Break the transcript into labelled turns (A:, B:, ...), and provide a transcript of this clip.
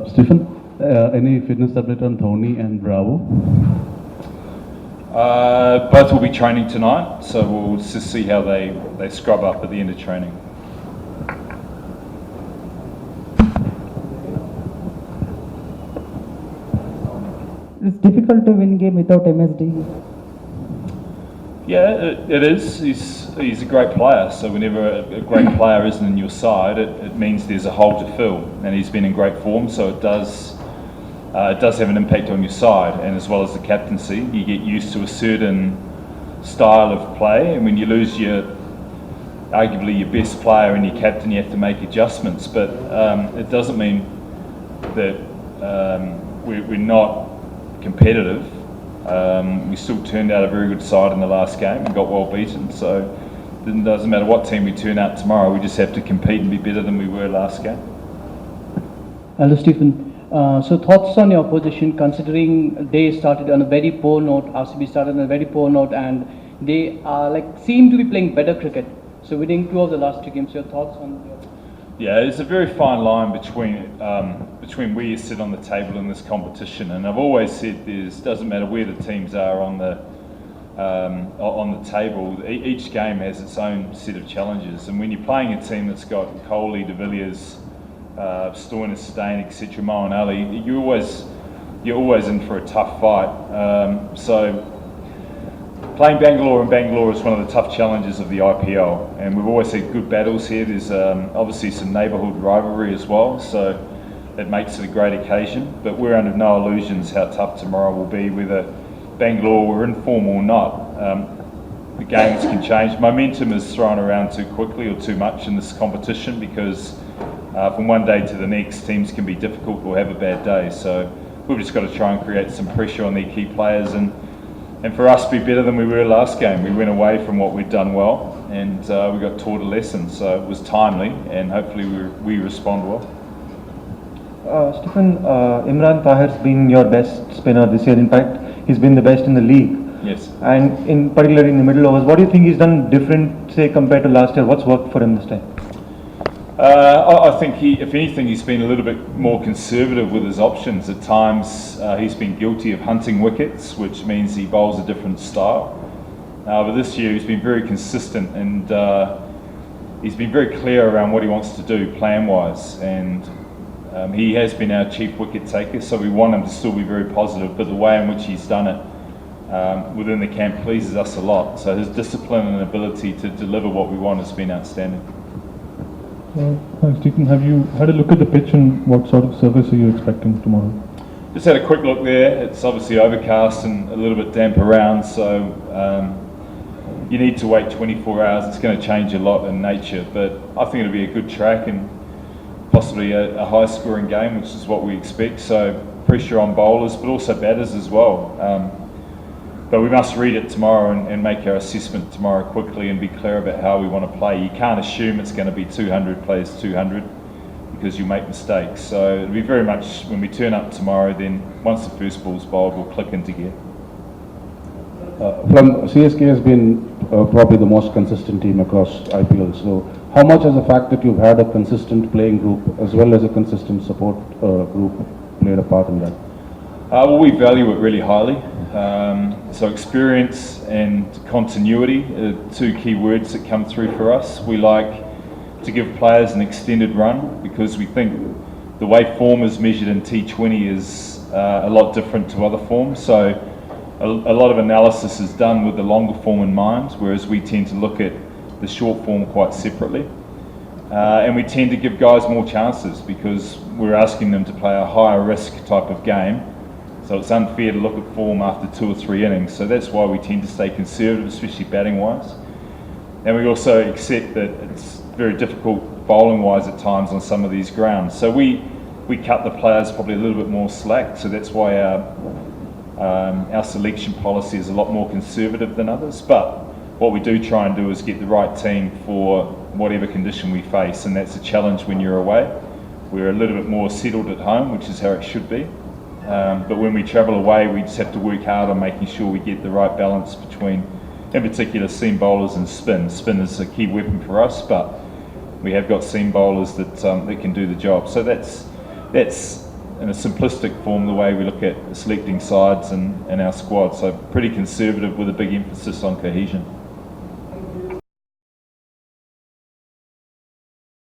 A: Stephen, any fitness update on Dhoni and Bravo?
B: Both will be training tonight, so we'll just see how they scrub up at the end of training.
C: It's difficult to win game without MSD.
B: Yeah, it is. He's a great player, so whenever a great player isn't in your side, it means there's a hole to fill, and he's been in great form, so it does have an impact on your side, and as well as the captaincy, you get used to a certain style of play, and when you lose arguably your best player and your captain, you have to make adjustments, but it doesn't mean that we're not competitive. We still turned out a very good side in the last game and got well beaten, so it doesn't matter what team we turn out tomorrow, we just have to compete and be better than we were last game.
D: Hello Stephen, so thoughts on your position considering they started on a very poor note, RCB started on a very poor note, and they seem to be playing better cricket, so winning 2 of the last 2 games, your thoughts on your...
B: Yeah, there's a very fine line between where you sit on the table in this competition, and I've always said doesn't matter where the teams are on the table. Each game has its own set of challenges, and when you're playing a team that's got Kohli, De Villiers, Stoinis, Steyn, etc., Moeen Ali, you're always in for a tough fight. So playing Bangalore is one of the tough challenges of the IPL, and we've always had good battles here. There's obviously some neighbourhood rivalry as well, so it makes it a great occasion, but we're under no illusions how tough tomorrow will be, whether Bangalore were in form or not. The games can change. Momentum is thrown around too quickly or too much in this competition, because from one day to the next, teams can be difficult or have a bad day, so we've just got to try and create some pressure on their key players, and for us be better than we were last game. We went away from what we'd done well, and we got taught a lesson, so it was timely, and hopefully we respond well.
E: Stephen, Imran Tahir's been your best spinner this year. In fact, he's been the best in the league.
B: Yes.
E: And in particular in the middle overs, what do you think he's done different, say, compared to last year? What's worked for him this time?
B: I think if anything, he's been a little bit more conservative with his options. At times, he's been guilty of hunting wickets, which means he bowls a different style. But this year, he's been very consistent, and he's been very clear around what he wants to do plan-wise. And he has been our chief wicket taker, so we want him to still be very positive. But the way in which he's done it within the camp pleases us a lot. So his discipline and ability to deliver what we want has been outstanding.
F: Thanks, Stephen. Have you had a look at the pitch, and what sort of surface are you expecting tomorrow?
B: Just had a quick look there. It's obviously overcast and a little bit damp around, so you need to wait 24 hours. It's going to change a lot in nature, but I think it'll be a good track and possibly a high-scoring game, which is what we expect. So pressure on bowlers, but also batters as well. But we must read it tomorrow and make our assessment tomorrow quickly and be clear about how we want to play. You can't assume it's going to be 200 plays 200, because you make mistakes. So it'll be very much, when we turn up tomorrow, then once the first ball's bowled, we'll click into gear.
A: CSK has been probably the most consistent team across IPL. So how much has the fact that you've had a consistent playing group as well as a consistent support group played a part in that?
B: Well, we value it really highly. So experience and continuity are 2 key words that come through for us. We like to give players an extended run, because we think the way form is measured in T20 is a lot different to other forms. So a lot of analysis is done with the longer form in mind, whereas we tend to look at the short form quite separately. And we tend to give guys more chances, because we're asking them to play a higher risk type of game. So it's unfair to look at form after 2 or 3 innings. So that's why we tend to stay conservative, especially batting wise. And we also accept that it's very difficult bowling wise at times on some of these grounds. So we cut the players probably a little bit more slack. So that's why our selection policy is a lot more conservative than others. But what we do try and do is get the right team for whatever condition we face. And that's a challenge when you're away. We're a little bit more settled at home, which is how it should be. But when we travel away, we just have to work hard on making sure we get the right balance between, in particular, seam bowlers and spin. Spin is a key weapon for us, but we have got seam bowlers that can do the job. So that's in a simplistic form the way we look at selecting sides and our squad. So pretty conservative with a big emphasis on cohesion.